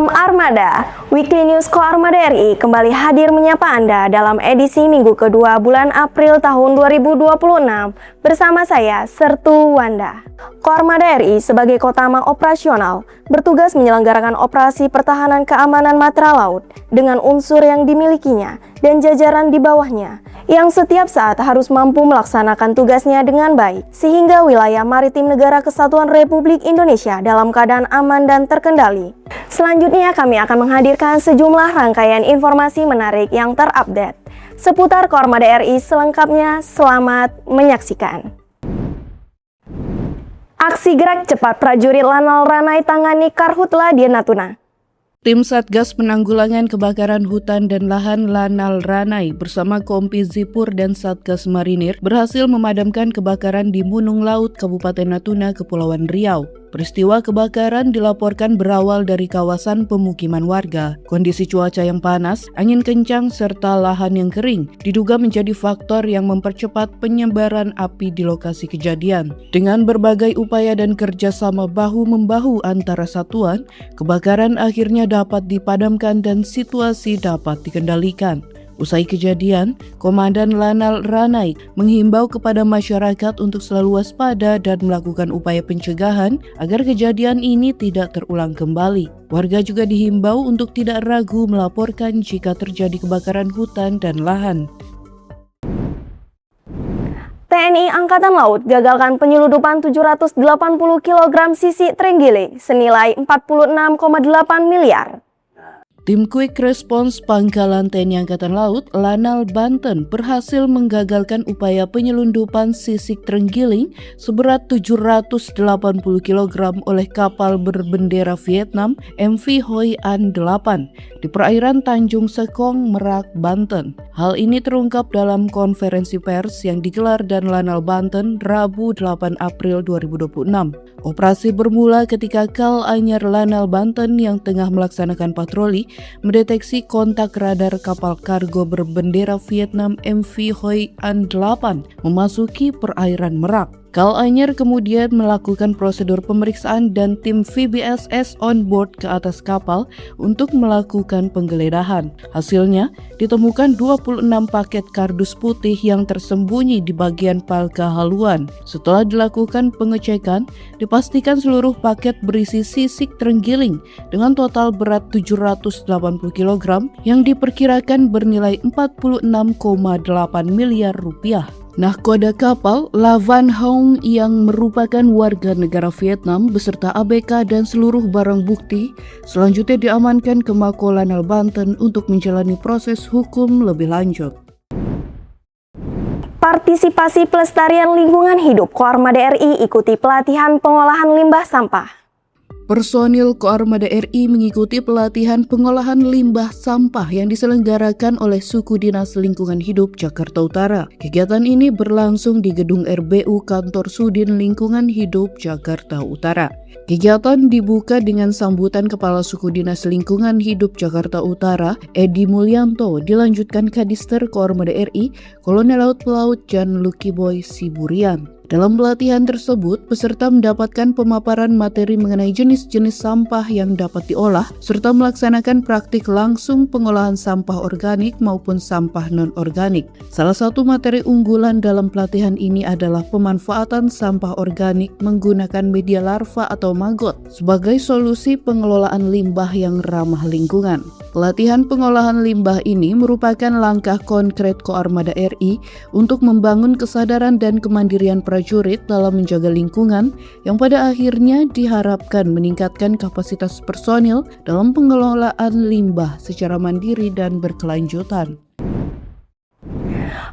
Salam Armada, Weekly News Koarmada RI kembali hadir menyapa Anda dalam edisi minggu kedua bulan April tahun 2026 bersama saya, Sertu Wanda. Koarmada RI sebagai Kotama Operasional bertugas menyelenggarakan operasi pertahanan keamanan matra laut dengan unsur yang dimilikinya dan jajaran di bawahnya yang setiap saat harus mampu melaksanakan tugasnya dengan baik sehingga wilayah maritim negara Kesatuan Republik Indonesia dalam keadaan aman dan terkendali. Selanjutnya kami akan menghadirkan sejumlah rangkaian informasi menarik yang terupdate seputar Koarmada RI selengkapnya. Selamat menyaksikan. Aksi gerak cepat prajurit Lanal Ranai tangani Karhutla di Natuna. Tim Satgas Penanggulangan Kebakaran Hutan dan Lahan Lanal Ranai bersama Kompi Zipur dan Satgas Marinir berhasil memadamkan kebakaran di Munung Laut, Kabupaten Natuna, Kepulauan Riau. Peristiwa kebakaran dilaporkan berawal dari kawasan pemukiman warga. Kondisi cuaca yang panas, angin kencang, serta lahan yang kering diduga menjadi faktor yang mempercepat penyebaran api di lokasi kejadian. Dengan berbagai upaya dan kerjasama bahu-membahu antara satuan, kebakaran akhirnya dapat dipadamkan dan situasi dapat dikendalikan. Usai kejadian, Komandan Lanal Ranai menghimbau kepada masyarakat untuk selalu waspada dan melakukan upaya pencegahan agar kejadian ini tidak terulang kembali. Warga juga dihimbau untuk tidak ragu melaporkan jika terjadi kebakaran hutan dan lahan. TNI Angkatan Laut gagalkan penyeludupan 780 kg sisik terenggiling senilai 46,8 miliar. Tim Quick Response Pangkalan TNI Angkatan Laut, Lanal Banten berhasil menggagalkan upaya penyelundupan sisik terenggiling seberat 780 kg oleh kapal berbendera Vietnam MV Hoi An 8 di perairan Tanjung Sekong, Merak, Banten. Hal ini terungkap dalam konferensi pers yang digelar dan Lanal Banten Rabu 8 April 2026. Operasi bermula ketika Kal Anyar Lanal Banten yang tengah melaksanakan patroli mendeteksi kontak radar kapal kargo berbendera Vietnam MV Hoi An 8 memasuki perairan Merak. Kal Anyar kemudian melakukan prosedur pemeriksaan dan tim VBSS on board ke atas kapal untuk melakukan penggeledahan. Hasilnya, ditemukan 26 paket kardus putih yang tersembunyi di bagian palka haluan. Setelah dilakukan pengecekan, dipastikan seluruh paket berisi sisik terenggiling dengan total berat 780 kg yang diperkirakan bernilai 46,8 miliar rupiah. Nahkoda kapal La Van Hong yang merupakan warga negara Vietnam beserta ABK dan seluruh barang bukti selanjutnya diamankan ke Mako Lanal Banten untuk menjalani proses hukum lebih lanjut. Partisipasi pelestarian lingkungan hidup Koarmada RI ikuti pelatihan pengolahan limbah sampah. Personil Koarmada RI mengikuti pelatihan pengolahan limbah sampah yang diselenggarakan oleh Suku Dinas Lingkungan Hidup Jakarta Utara. Kegiatan ini berlangsung di Gedung RBU Kantor Sudin Lingkungan Hidup Jakarta Utara. Kegiatan dibuka dengan sambutan Kepala Suku Dinas Lingkungan Hidup Jakarta Utara, Edi Mulyanto, dilanjutkan Kadister Koarmada RI, Kolonel Laut Pelaut Jan Lukiboy Siburian. Dalam pelatihan tersebut, peserta mendapatkan pemaparan materi mengenai jenis-jenis sampah yang dapat diolah, serta melaksanakan praktik langsung pengolahan sampah organik maupun sampah non-organik. Salah satu materi unggulan dalam pelatihan ini adalah pemanfaatan sampah organik menggunakan media larva atau maggot sebagai solusi pengelolaan limbah yang ramah lingkungan. Pelatihan pengolahan limbah ini merupakan langkah konkret Koarmada RI untuk membangun kesadaran dan kemandirian prajurit dalam menjaga lingkungan yang pada akhirnya diharapkan meningkatkan kapasitas personil dalam pengelolaan limbah secara mandiri dan berkelanjutan.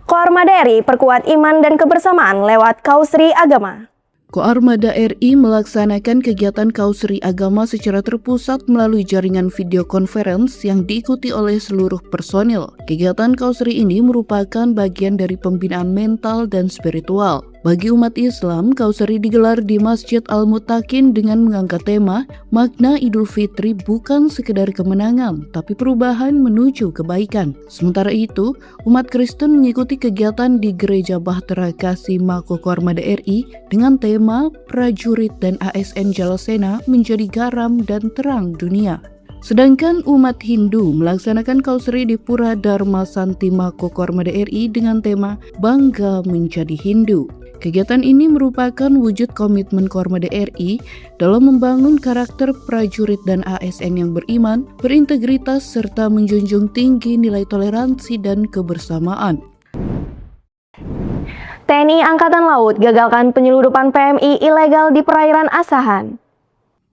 Koarmada RI perkuat iman dan kebersamaan lewat Kausri Agama. Koarmada RI melaksanakan kegiatan Kausri Agama secara terpusat melalui jaringan video conference yang diikuti oleh seluruh personil. Kegiatan Kausri ini merupakan bagian dari pembinaan mental dan spiritual. Bagi umat Islam, Kausri digelar di Masjid Al-Muttaqin dengan mengangkat tema makna Idul Fitri bukan sekedar kemenangan, tapi perubahan menuju kebaikan. Sementara itu, umat Kristen mengikuti kegiatan di Gereja Bahtera Kasih Mako Koarmada RI dengan tema Prajurit dan ASN Jalasena menjadi garam dan terang dunia. Sedangkan umat Hindu melaksanakan Kausri di Pura Dharma Santi Mako Koarmada RI dengan tema Bangga Menjadi Hindu. Kegiatan ini merupakan wujud komitmen Koarmada RI dalam membangun karakter prajurit dan ASN yang beriman, berintegritas, serta menjunjung tinggi nilai toleransi dan kebersamaan. TNI Angkatan Laut gagalkan penyelundupan PMI ilegal di perairan Asahan.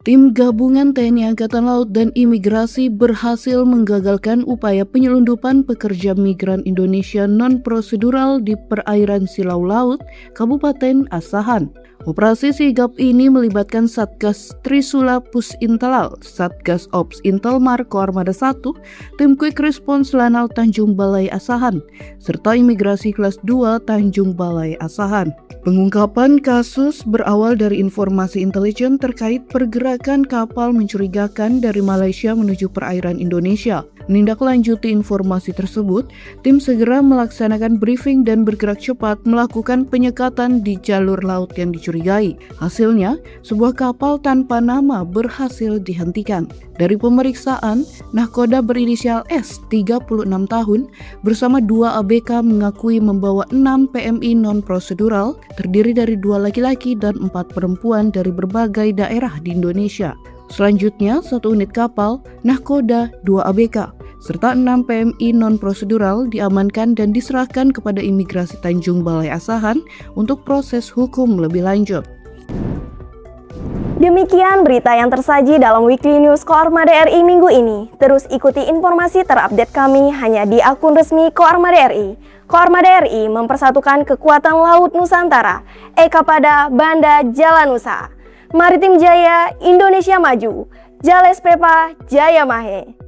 Tim gabungan TNI Angkatan Laut dan Imigrasi berhasil menggagalkan upaya penyelundupan pekerja migran Indonesia non-prosedural di perairan Silau Laut, Kabupaten Asahan. Operasi sigap ini melibatkan Satgas Trisula Pusintelal, Satgas Ops Intelmar Koarmada 1, Tim Quick Response Lanal Tanjung Balai Asahan, serta Imigrasi Kelas 2 Tanjung Balai Asahan. Pengungkapan kasus berawal dari informasi intelijen terkait pergerakan kapal mencurigakan dari Malaysia menuju perairan Indonesia. Menindaklanjuti informasi tersebut, tim segera melaksanakan briefing dan bergerak cepat melakukan penyekatan di jalur laut yang dicurigai. Hasilnya, sebuah kapal tanpa nama berhasil dihentikan. Dari pemeriksaan, nahkoda berinisial S, 36 tahun, bersama 2 ABK mengakui membawa 6 PMI non-prosedural, terdiri dari 2 laki-laki dan 4 perempuan dari berbagai daerah di Indonesia. Selanjutnya, 1 unit kapal, nahkoda, 2 ABK, serta 6 PMI non-prosedural diamankan dan diserahkan kepada Imigrasi Tanjung Balai Asahan untuk proses hukum lebih lanjut. Demikian berita yang tersaji dalam Weekly News Koarmada RI minggu ini. Terus ikuti informasi terupdate kami hanya di akun resmi Koarmada RI. Koarmada RI mempersatukan kekuatan Laut Nusantara. Eka pada Banda Jala Nusa. Maritim Jaya, Indonesia Maju. Jales Pepa, Jaya Mahe.